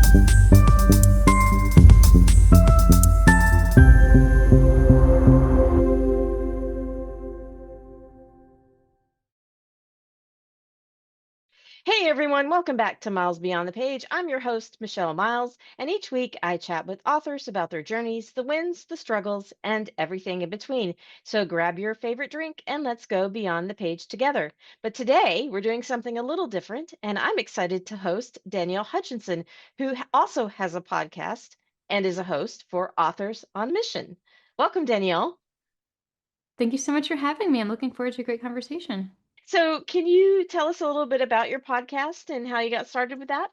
Hey everyone, welcome back to Miles Beyond the Page. I'm your host, Michelle Miles, and each week I chat with authors about their journeys, the wins, the struggles, and everything in between. So grab your favorite drink and let's go beyond the page together. But today we're doing something a little different, and I'm excited to host Danielle Hutchinson, who also has a podcast and is a host for Authors on Mission. Welcome, Danielle. Thank you so much for having me. I'm looking forward to a great conversation. So, can you tell us a little bit about your podcast and how you got started with that?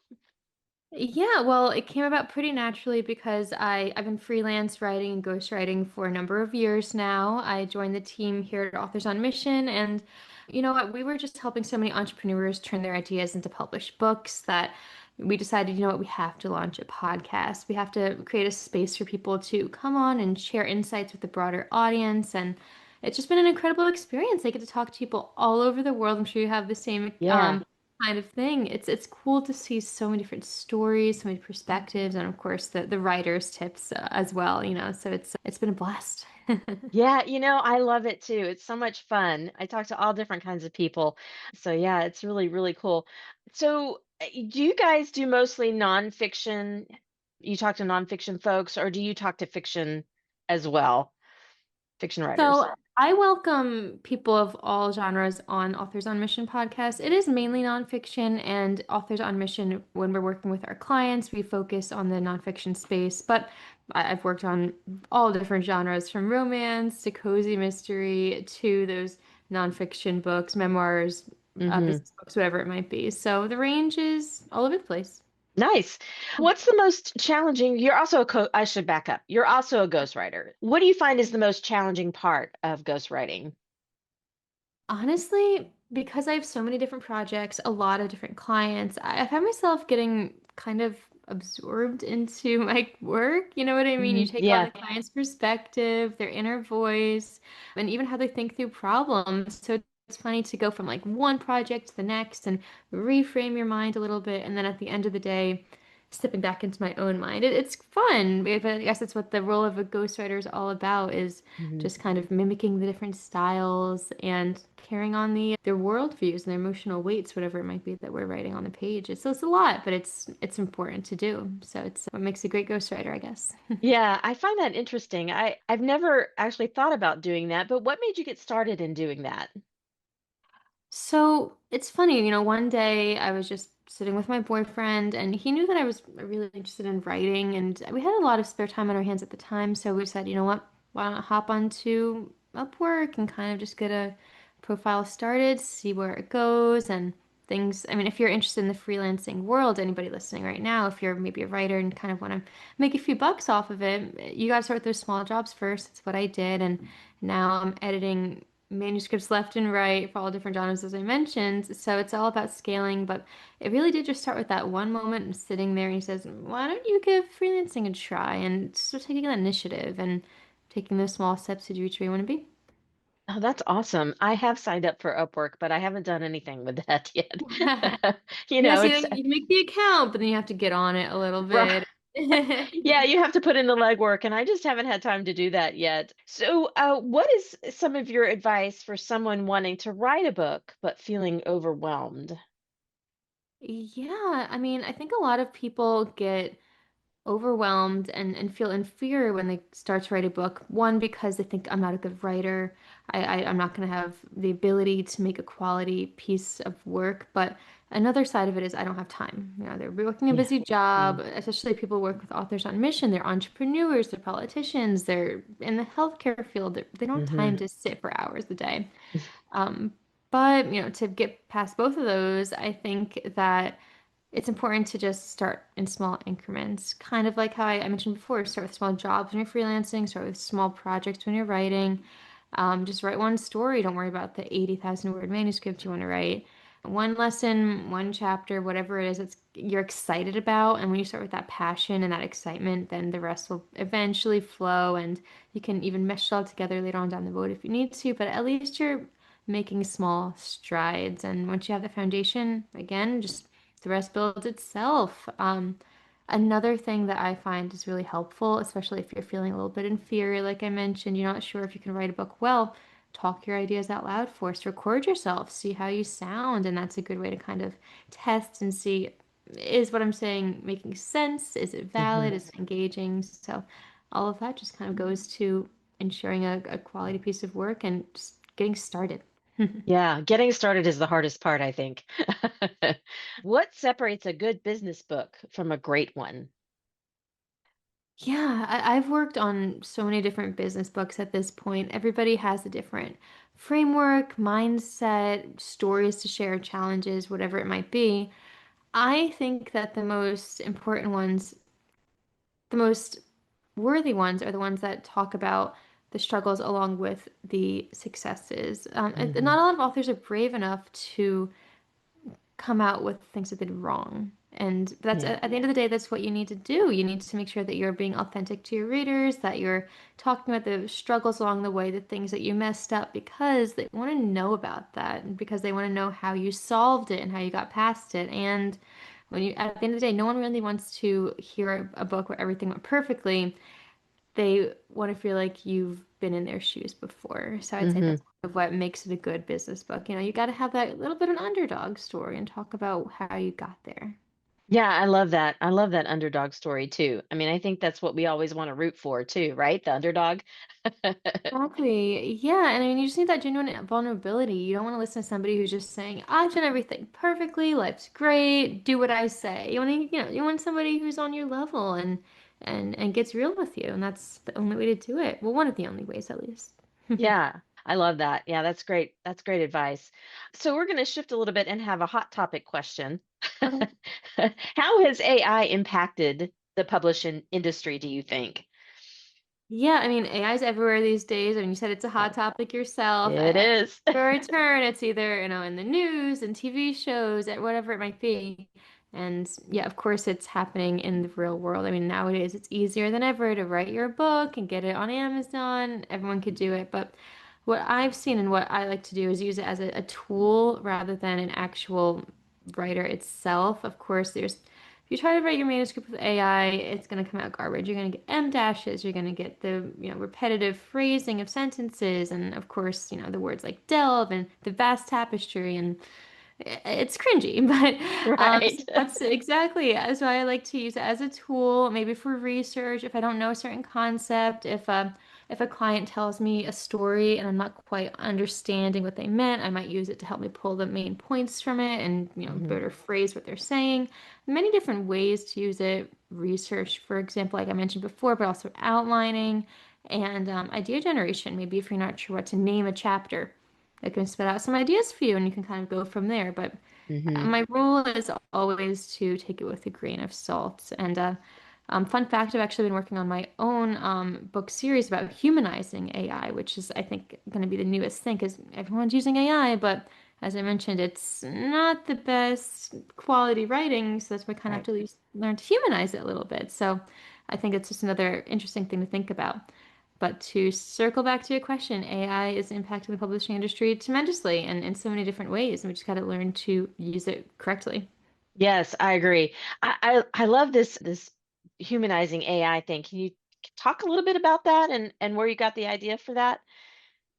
Yeah, well, it came about pretty naturally because I've been freelance writing and ghostwriting for a number of years now. I joined the team here at Authors on Mission, and you know what? We were just helping so many entrepreneurs turn their ideas into published books that we decided, you know what, we have to launch a podcast. We have to create a space for people to come on and share insights with the broader audience. And it's just been an incredible experience. I get to talk to people all over the world. I'm sure you have the same Yeah. kind of thing. It's cool to see so many different stories, so many perspectives, and of course the writers' tips as well, you know. So it's been a blast. Yeah, I love it too. It's so much fun. I talk to all different kinds of people. So yeah, it's really, really cool. So do you guys do mostly nonfiction? You talk to nonfiction folks, or do you talk to fiction as well? Fiction writers. So I welcome people of all genres on Authors on Mission podcast. It is mainly nonfiction, and Authors on Mission, when we're working with our clients, we focus on the nonfiction space. But I've worked on all different genres, from romance to cozy mystery to those nonfiction books, memoirs, Hmm. business books, whatever it might be. So the range is all over the place. Nice. What's the most challenging? You're also I should back up. You're also a ghostwriter. What do you find is the most challenging part of ghostwriting? Honestly, because I have so many different projects, a lot of different clients, I found myself getting kind of absorbed into my work. You know what I mean? You take on Yeah. the client's perspective, their inner voice, and even how they think through problems. So it's funny to go from like one project to the next and reframe your mind a little bit. And then at the end of the day, stepping back into my own mind. It's fun. But I guess that's what the role of a ghostwriter is all about, is Mhm. just kind of mimicking the different styles and carrying on their worldviews and their emotional weights, whatever it might be that we're writing on the page. It's a lot, but it's important to do. So it's what makes a great ghostwriter, I guess. Yeah, I find that interesting. I've never actually thought about doing that, but what made you get started in doing that? So it's funny, you know, one day I was just sitting with my boyfriend and he knew that I was really interested in writing, and we had a lot of spare time on our hands at the time. So we said, you know what, why not hop onto Upwork and kind of just get a profile started, see where it goes and things. I mean, if you're interested in the freelancing world, anybody listening right now, if you're maybe a writer and kind of want to make a few bucks off of it, you got to start with those small jobs first. That's what I did. And now I'm editing manuscripts left and right for all different genres, as I mentioned. So it's all about scaling, but it really did just start with that one moment of sitting there and he says, why don't you give freelancing a try? And so taking that initiative and taking those small steps to reach where you want to be. Oh, that's awesome. I have signed up for Upwork, but I haven't done anything with that yet. Yeah, so It's then you make the account, but then you have to get on it a little right. bit. Yeah, you have to put in the legwork, and I just haven't had time to do that yet. So, what is some of your advice for someone wanting to write a book but feeling overwhelmed? Yeah, I mean, I think a lot of people get overwhelmed and feel inferior when they start to write a book. One, because they think I'm not a good writer. I'm not going to have the ability to make a quality piece of work. But another side of it is I don't have time. You know, they're working a Yeah. busy job, Mm. especially people who work with authors on mission. They're entrepreneurs, they're politicians, they're in the healthcare field. They don't have time Hmm. to sit for hours a day. Um, but, you know, to get past both of those, I think that it's important to just start in small increments. Kind of like how I mentioned before, start with small jobs when you're freelancing, start with small projects when you're writing. Just write one story. Don't worry about the 80,000 word manuscript you want to write. One lesson, one chapter, whatever it is it's you're excited about. And when you start with that passion and that excitement, then the rest will eventually flow, and you can even mesh it all together later on down the road if you need to. But at least you're making small strides. And once you have the foundation, again, just the rest builds itself. Another thing that I find is really helpful, especially if you're feeling a little bit inferior, like I mentioned, you're not sure if you can write a book well, talk your ideas out loud first, record yourself, see how you sound, and that's a good way to kind of test and see, is what I'm saying making sense? Is it valid? Hmm. Is it engaging? So all of that just kind of goes to ensuring a quality piece of work and just getting started. Yeah, getting started is the hardest part, I think. What separates a good business book from a great one? Yeah, I've worked on so many different business books at this point. Everybody has a different framework, mindset, stories to share, challenges, whatever it might be. I think that the most important ones, the most worthy ones, are the ones that talk about the struggles along with the successes. Hmm. Not a lot of authors are brave enough to come out with things that they did wrong. And that's Yeah. at the end of the day, that's what you need to do. You need to make sure that you're being authentic to your readers, that you're talking about the struggles along the way, the things that you messed up, because they want to know about that, and because they want to know how you solved it and how you got past it. And when you, at the end of the day, no one really wants to hear a book where everything went perfectly. They want to feel like you've been in their shoes before. So I'd say Hmm. that's kind of what makes it a good business book. You got to have that little bit of an underdog story and talk about how you got there. Yeah, I love that. I love that underdog story too. I mean, I think that's what we always want to root for too, right? The underdog. Exactly. Yeah, and I mean, you just need that genuine vulnerability. You don't want to listen to somebody who's just saying, "I've done everything perfectly, life's great, do what I say." You want somebody who's on your level and gets real with you, and that's the only way to do it. Well, one of the only ways, at least. Yeah, I love that. Yeah, that's great. That's great advice. So we're going to shift a little bit and have a hot topic question. Okay. How has AI impacted the publishing industry, do you think? Yeah, I mean, AI is everywhere these days. I mean, you said it's a hot topic yourself. It is. Every turn, it's either, in the news and TV shows, and whatever it might be. And yeah, of course, it's happening in the real world. I mean, nowadays it's easier than ever to write your book and get it on Amazon. Everyone could do it. But what I've seen and what I like to do is use it as a tool rather than an actual writer itself. Of course, there's if you try to write your manuscript with AI, it's going to come out garbage. You're going to get M dashes. You're going to get the, repetitive phrasing of sentences, and of course, the words like delve and the vast tapestry, and it's cringy. Right. So that's exactly so I like to use it as a tool, maybe for research. If I don't know a certain concept, if a client tells me a story and I'm not quite understanding what they meant, I might use it to help me pull the main points from it and, Hmm. better phrase what they're saying. Many different ways to use it. Research, for example, like I mentioned before, but also outlining and idea generation. Maybe if you're not sure what to name a chapter, it can spit out some ideas for you and you can kind of go from there. But Hmm. my rule is always to take it with a grain of salt. And fun fact, I've actually been working on my own book series about humanizing AI, which is, I think, going to be the newest thing because everyone's using AI. But as I mentioned, it's not the best quality writing. So that's why we kind of have Right. to learn to humanize it a little bit. So I think it's just another interesting thing to think about. But to circle back to your question, AI is impacting the publishing industry tremendously and in so many different ways, and we just got to learn to use it correctly. Yes, I agree. I love this humanizing AI thing. Can you talk a little bit about that and where you got the idea for that?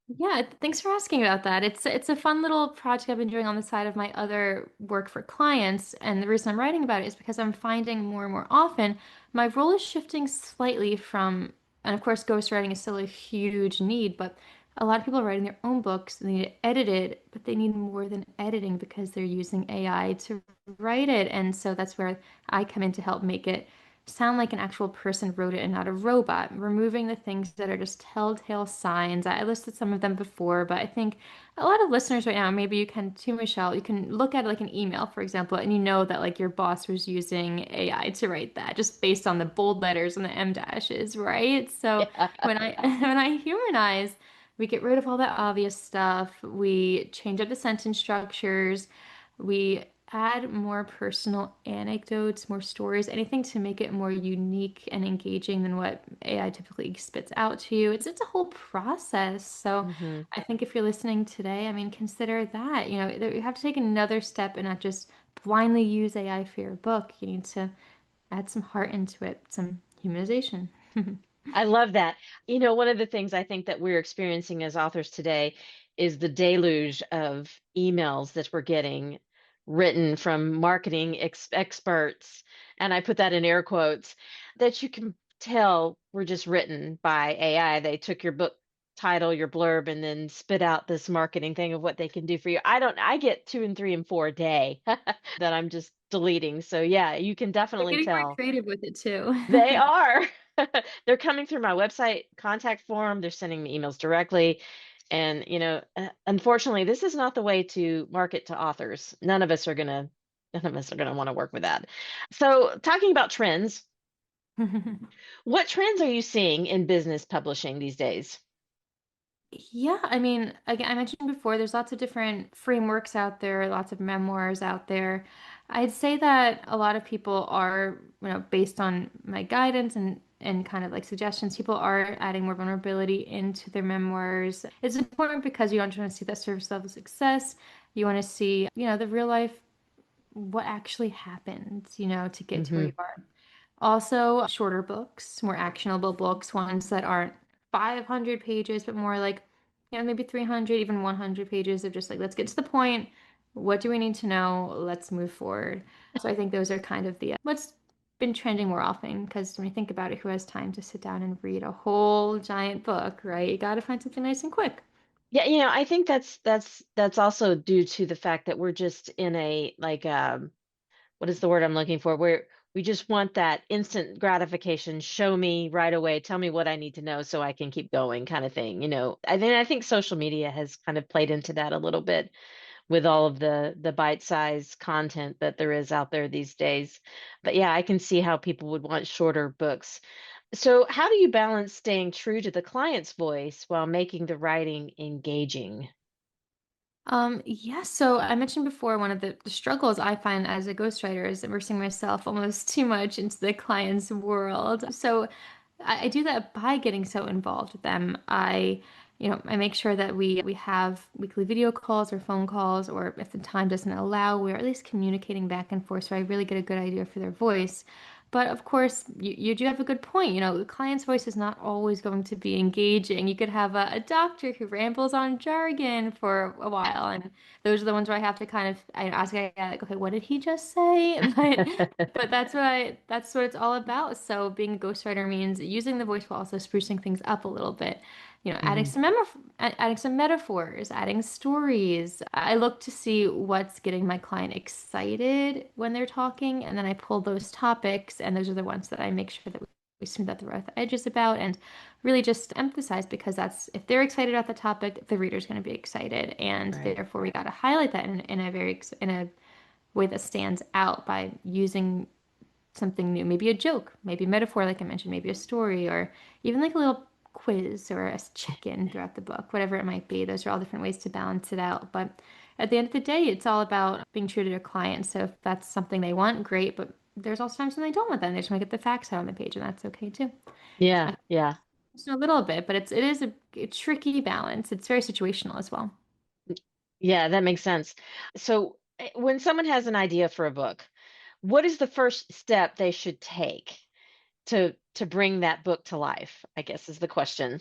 Yeah, thanks for asking about that. It's a fun little project I've been doing on the side of my other work for clients, and the reason I'm writing about it is because I'm finding more and more often my role is shifting slightly from, and of course, ghostwriting is still a huge need, but a lot of people are writing their own books and they need it edited, but they need more than editing because they're using AI to write it, and so that's where I come in to help make it sound like an actual person wrote it and not a robot, removing the things that are just telltale signs. I listed some of them before, but I think a lot of listeners right now, maybe you can too, Michelle, you can look at like an email, for example, and you know that like your boss was using AI to write that just based on the bold letters and the M dashes, right? So Yeah. when I when I humanize, we get rid of all that obvious stuff. We change up the sentence structures. We add more personal anecdotes, more stories, anything to make it more unique and engaging than what AI typically spits out to you. It's a whole process. So Hmm. I think if you're listening today, I mean, consider that. You have to take another step and not just blindly use AI for your book. You need to add some heart into it, some humanization. I love that. One of the things I think that we're experiencing as authors today is the deluge of emails that we're getting written from marketing experts, and I put that in air quotes, that you can tell were just written by AI. They took your book title, your blurb, and then spit out this marketing thing of what they can do for you. I get two and three and four a day that I'm just deleting. So yeah, you can They're definitely getting more tell. creative with it too. They are. They're coming through my website contact form. They're sending me emails directly. And, unfortunately, this is not the way to market to authors. None of us are going to want to work with that. So, talking about trends, what trends are you seeing in business publishing these days? Yeah, I mean, again, I mentioned before, there's lots of different frameworks out there, lots of memoirs out there. I'd say that a lot of people are, based on my guidance and kind of like suggestions, people are adding more vulnerability into their memoirs. It's important because you don't want to see that surface level success. You want to see, the real life, what actually happened, to get to where Hmm. you are. Also, shorter books, more actionable books, ones that aren't 500 pages, but more like, maybe 300, even 100 pages of just like, let's get to the point. What do we need to know? Let's move forward. So I think those are kind of the what's been trending more often because when you think about it, who has time to sit down and read a whole giant book, right? You got to find something nice and quick. Yeah, I think that's also due to the fact that we're just in a like what is the word I'm looking for? Where we just want that instant gratification, show me right away, tell me what I need to know so I can keep going kind of thing. I think social media has kind of played into that a little bit with all of the bite-sized content that there is out there these days. But yeah, I can see how people would want shorter books. So, how do you balance staying true to the client's voice while making the writing engaging? Yeah, so I mentioned before one of the struggles I find as a ghostwriter is immersing myself almost too much into the client's world. So I do that by getting so involved with them. I make sure that we have weekly video calls or phone calls, or if the time doesn't allow, we're at least communicating back and forth so I really get a good idea for their voice. But of course, you do have a good point. The client's voice is not always going to be engaging. You could have a doctor who rambles on jargon for a while, and those are the ones where I have to kind of I ask, like, okay, what did he just say? But that's what it's all about. So being a ghostwriter means using the voice while also sprucing things up a little bit. Mhm. Adding some metaphors, adding stories. I look to see what's getting my client excited when they're talking, and then I pull those topics, and those are the ones that I make sure that we smooth out the rough edges about and really just emphasize because that's if they're excited about the topic, the reader's going to be excited, and Right. therefore we got to highlight that in a way that stands out by using something new, maybe a joke, maybe a metaphor, like I mentioned, maybe a story, or even like a little quiz or a check-in throughout the book, whatever it might be. Those are all different ways to balance it out. But at the end of the day, it's all about being true to their client. So if that's something they want, great. But there's also times when they don't want that and they just want to get the facts out on the page, and that's okay too. So Yeah, I yeah. just know a little bit, but it is a tricky balance. It's very situational as well. Yeah, that makes sense. So, when someone has an idea for a book, what is the first step they should take to bring that book to life? I guess is the question.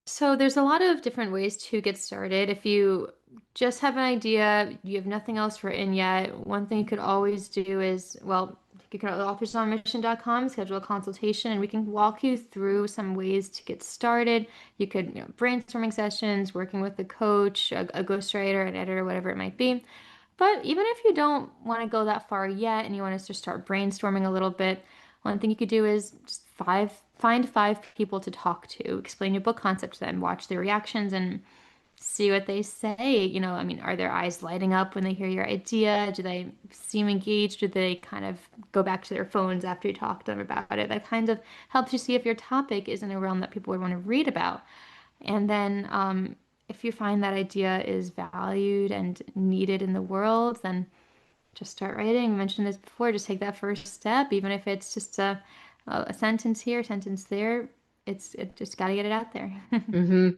So there's a lot of different ways to get started. If you just have an idea, you have nothing else written yet, one thing you could always do is, well, you can go to authorsonmission.com, schedule a consultation, and we can walk you through some ways to get started. You could, brainstorming sessions, working with a coach, a ghostwriter, an editor, whatever it might be. But even if you don't want to go that far yet and you want to just start brainstorming a little bit, one thing you could do is just find five people to talk to, explain your book concept to them, watch their reactions and see what they say. I mean, are their eyes lighting up when they hear your idea? Do they seem engaged? Do they kind of go back to their phones after you talk to them about it? That kind of helps you see if your topic is in a realm that people would want to read about. And then if you find that idea is valued and needed in the world, then just start writing. I mentioned this before, just take that first step, even if it's just a sentence here, a sentence there. It just got to get it out there.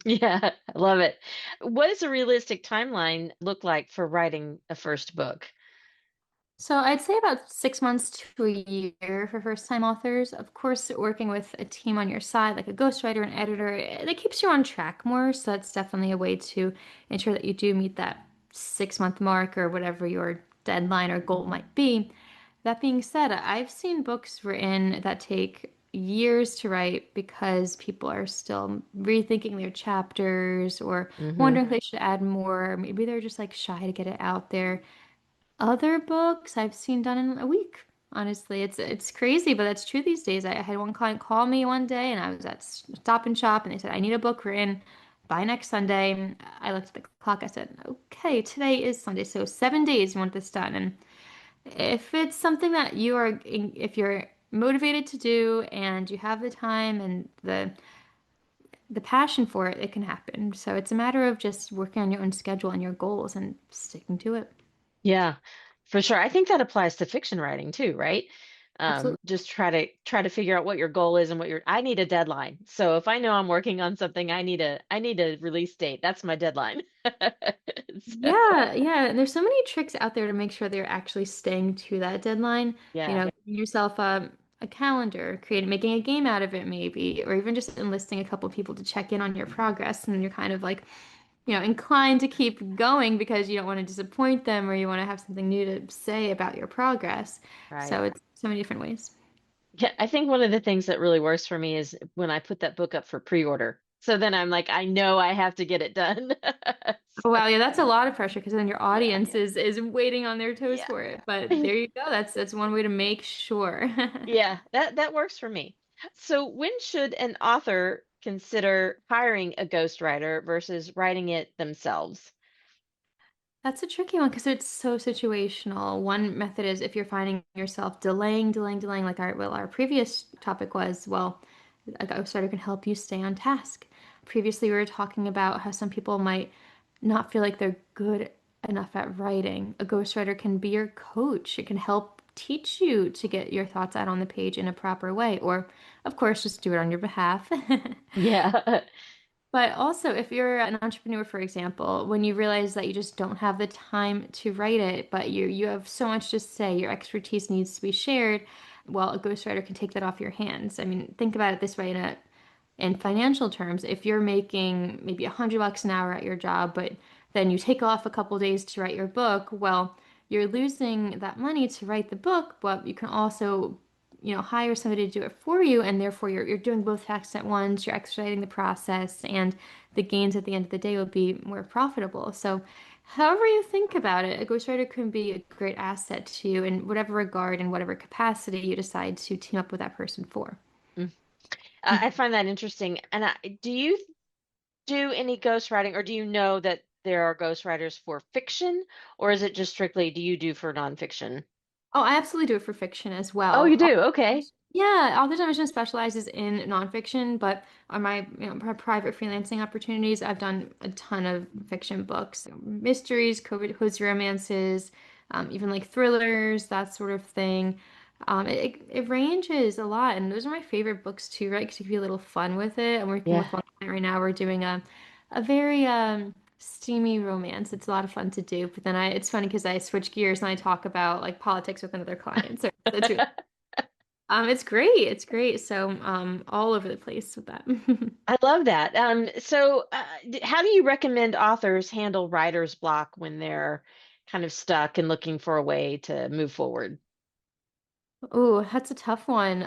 Yeah, I love it. What does a realistic timeline look like for writing a first book? So I'd say about 6 months to a year for first-time authors. Of course, working with a team on your side, like a ghostwriter and editor, that keeps you on track more. So that's definitely a way to ensure that you do meet that 6 month mark or whatever your deadline or goal might be. That being said, I've seen books written that take years to write because people are still rethinking their chapters or Hmm. wondering if they should add more. Maybe they're just like shy to get it out there. Other books I've seen done in a week. Honestly, it's crazy, but that's true these days. I had one client call me one day, and I was at Stop and Shop, and they said, "I need a book written by next Sunday." I looked at the clock. I said, "Okay, today is Sunday, so 7 days you want this done." And if it's something that if you're motivated to do and you have the time and the passion for it, it can happen. So it's a matter of just working on your own schedule and your goals and sticking to it. Yeah, for sure. I think that applies to fiction writing too, right? Absolutely. Just try to figure out what your goal is and what your I need a deadline. So if I know I'm working on something, I need a release date. That's my deadline. So, Yeah, yeah. And there's so many tricks out there to make sure they're actually staying to that deadline. yeah, Giving yourself a calendar, making a game out of it maybe, or even just enlisting a couple people to check in on your progress. And you're kind of like, inclined to keep going because you don't want to disappoint them or you want to have something new to say about your progress. So right. it's so many different ways. Yeah, I think one of the things that really works for me is when I put that book up for pre-order. So then I'm like, I know I have to get it done. Oh, So, wow, yeah, that's a lot of pressure because then your yeah, audience is waiting on their toes yeah. for it. But there you go. That's one way to make sure. Yeah, that works for me. So when should an author consider hiring a ghostwriter versus writing it themselves? That's a tricky one because it's so situational. One method is if you're finding yourself delaying, like our previous topic was, well, a ghostwriter can help you stay on task. Previously, we were talking about how some people might not feel like they're good enough at writing. A ghostwriter can be your coach. It can help teach you to get your thoughts out on the page in a proper way, or, of course, just do it on your behalf. Yeah. But also, if you're an entrepreneur, for example, when you realize that you just don't have the time to write it, but you have so much to say, your expertise needs to be shared, well, a ghostwriter can take that off your hands. I mean, think about it this way in financial terms. If you're making maybe $100 an hour at your job, but then you take off a couple days to write your book, well, you're losing that money to write the book, but you can also hire somebody to do it for you, and therefore you're doing both tasks at once, you're expediting the process, and the gains at the end of the day will be more profitable. So, however you think about it, a ghostwriter can be a great asset to you in whatever regard and whatever capacity you decide to team up with that person for. Mm. I find that interesting. And do you do any ghostwriting, or do you know that there are ghostwriters for fiction, or is it just strictly do you do for nonfiction? Oh, I absolutely do it for fiction as Oh, you well. do? Okay. Yeah, Authors on Mission specializes in nonfiction, but on my private freelancing opportunities, I've done a ton of fiction books, mysteries, cozy romances, even like thrillers, that sort of thing. It ranges a lot, and those are my favorite books too, right? Because you can be a little fun with it. I'm working Yeah. with one client right now. We're doing a very steamy romance. It's a lot of fun to do, but then it's funny because I switch gears and I talk about like politics with another client. So it's really it's great. It's great. So, all over the place with that. I love that. So, how do you recommend authors handle writer's block when they're kind of stuck and looking for a way to move forward? Oh, that's a tough one.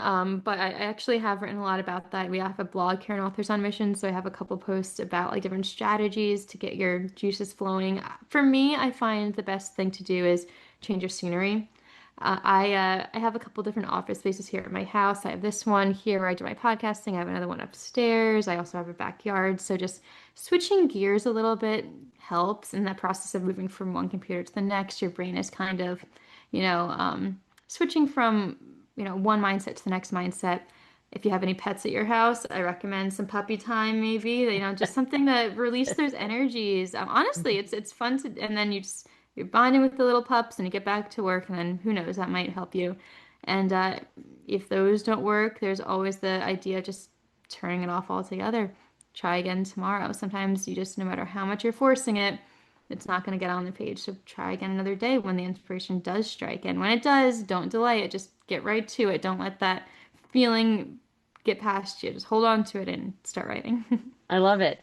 But I actually have written a lot about that. We have a blog here on Authors on Mission, so I have a couple posts about like different strategies to get your juices flowing. For me, I find the best thing to do is change your scenery. I have a couple different office spaces here at my house. I have this one here where I do my podcasting. I have another one upstairs. I also have a backyard. So just switching gears a little bit helps in that process of moving from one computer to the next. Your brain is kind of, you know, um, switching from, one mindset to the next mindset. If you have any pets at your house, I recommend some puppy time, maybe, just something to release those energies. Honestly, it's fun to, and then you're bonding with the little pups and you get back to work, and then who knows, that might help you. And if those don't work, there's always the idea of just turning it off altogether. Try again tomorrow. Sometimes you just, no matter how much you're forcing it, it's not going to get on the page. So try again another day when the inspiration does strike. And when it does, don't delay it. Just get right to it. Don't let that feeling get past you. Just hold on to it and start writing. I love it.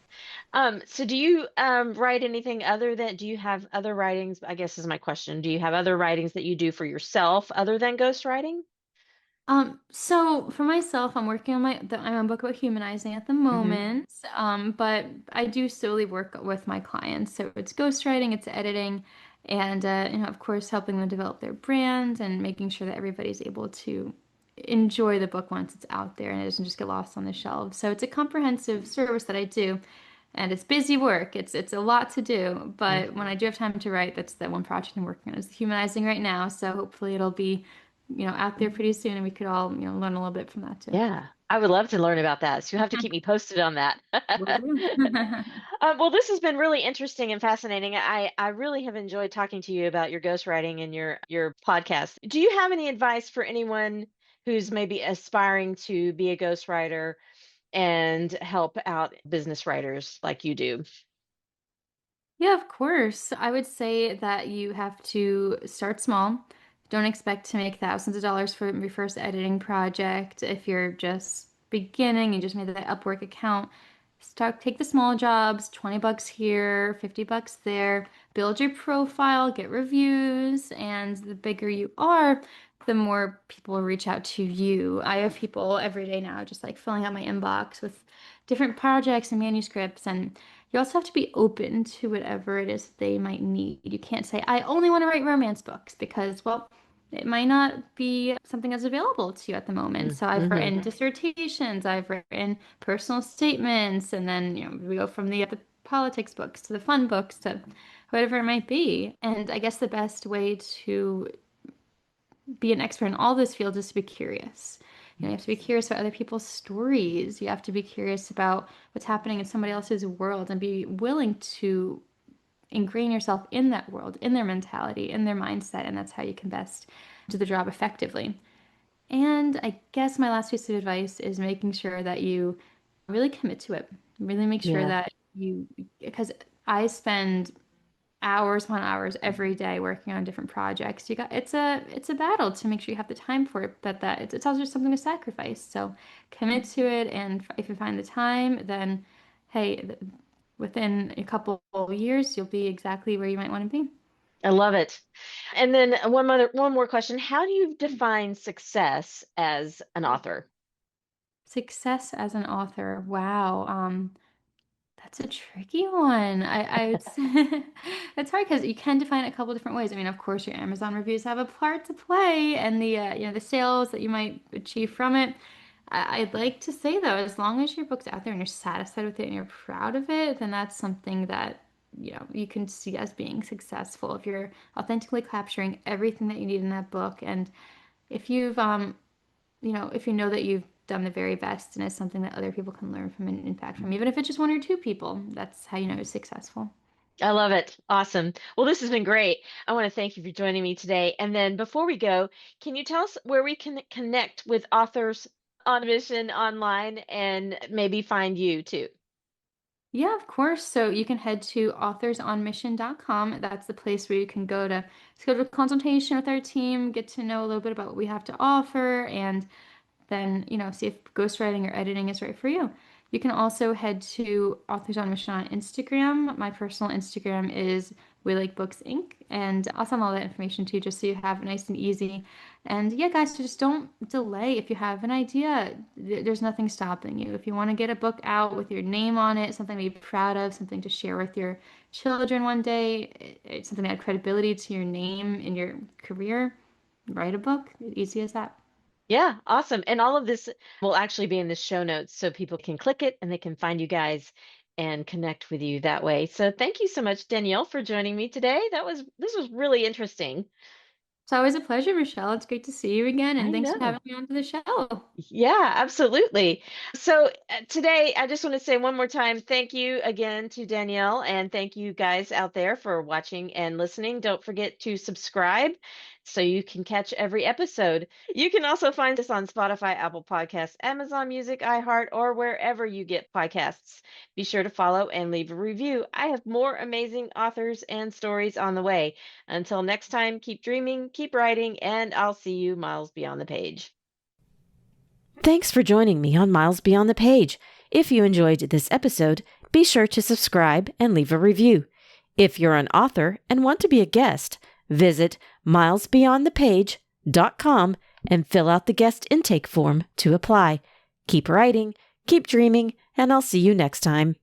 So do you write anything other than, do you have other writings? I guess is my question. Do you have other writings that you do for yourself other than ghostwriting? So for myself, I'm working on I'm on a book about humanizing at the Hmm. moment. But I do solely work with my clients. So it's ghostwriting, it's editing, and of course, helping them develop their brand and making sure that everybody's able to enjoy the book once it's out there and it doesn't just get lost on the shelves. So it's a comprehensive service that I do. And it's busy work. It's a lot to do, but when I do have time to write, that's the one project I'm working on is humanizing right now. So hopefully it'll be out there pretty soon, and we could all, learn a little bit from that too. Yeah, I would love to learn about that. So you have to keep me posted on that. Will do. Well, this has been really interesting and fascinating. I really have enjoyed talking to you about your ghostwriting and your podcast. Do you have any advice for anyone who's maybe aspiring to be a ghostwriter and help out business writers like you do? Yeah, of course. I would say that you have to start small. Don't expect to make thousands of dollars for your first editing project. If you're just beginning and just made that Upwork account, take the small jobs, 20 bucks here, 50 bucks there, build your profile, get reviews, and the bigger you are, the more people will reach out to you. I have people every day now just like filling out my inbox with different projects and manuscripts, and you also have to be open to whatever it is they might need. You can't say, I only want to write romance books because, well, it might not be something that's available to you at the moment. So I've Mm-hmm. written dissertations, I've written personal statements, and then, we go from the politics books to the fun books to whatever it might be. And I guess the best way to be an expert in all those fields is to be curious. You have to be curious about other people's stories. You have to be curious about what's happening in somebody else's world and be willing to ingrain yourself in that world, in their mentality, in their mindset, and that's how you can best do the job effectively. And I guess my last piece of advice is making sure that you really commit to it. Really make sure Yeah. that because I spend hours upon hours every day working on different projects. It's a battle to make sure you have the time for it, but that it's also something to sacrifice. So commit to it, and if you find the time, then hey, within a couple of years, you'll be exactly where you might want to be. I love it. And then one more question. How do you define success as an author? Success as an author, wow. That's a tricky one. I would say it's hard because you can define it a couple different ways. I mean, of course, your Amazon reviews have a part to play, and the sales that you might achieve from it. I'd like to say though, as long as your book's out there and you're satisfied with it and you're proud of it, then that's something that you can see as being successful. If you're authentically capturing everything that you need in that book, and if you've if you know that you've done the very best and it's something that other people can learn from and impact from, even if it's just one or two people, that's how you know it's successful. I love it. Awesome. Well, this has been great. I want to thank you for joining me today. And then before we go, can you tell us where we can connect with authors on mission online and maybe find you too? Yeah, of course. So you can head to authorsonmission.com. That's the place where you can go to schedule a consultation with our team, get to know a little bit about what we have to offer, and then, see if ghostwriting or editing is right for you. You can also head to Authors on Mission on Instagram. My personal Instagram is We Like Books Inc. And I'll send all that information to you just so you have it nice and easy. And yeah, guys, so just don't delay. If you have an idea, there's nothing stopping you. If you want to get a book out with your name on it, something to be proud of, something to share with your children one day, it's something to add credibility to your name in your career, write a book. Easy as that. Yeah, awesome. And all of this will actually be in the show notes so people can click it and they can find you guys and connect with you that way. So thank you so much, Danielle, for joining me today. This was really interesting. It's always a pleasure, Michelle. It's great to see you again, and I thanks for know. having me onto the show. Yeah, absolutely. So today, I just want to say one more time, thank you again to Danielle, and thank you guys out there for watching and listening. Don't forget to subscribe so you can catch every episode. You can also find us on Spotify, Apple Podcasts, Amazon Music, iHeart, or wherever you get podcasts. Be sure to follow and leave a review. I have more amazing authors and stories on the way. Until next time, keep dreaming, keep writing, and I'll see you miles beyond the page. Thanks for joining me on Miles Beyond the Page. If you enjoyed this episode, be sure to subscribe and leave a review. If you're an author and want to be a guest, visit milesbeyondthepage.com and fill out the guest intake form to apply. Keep writing, keep dreaming, and I'll see you next time.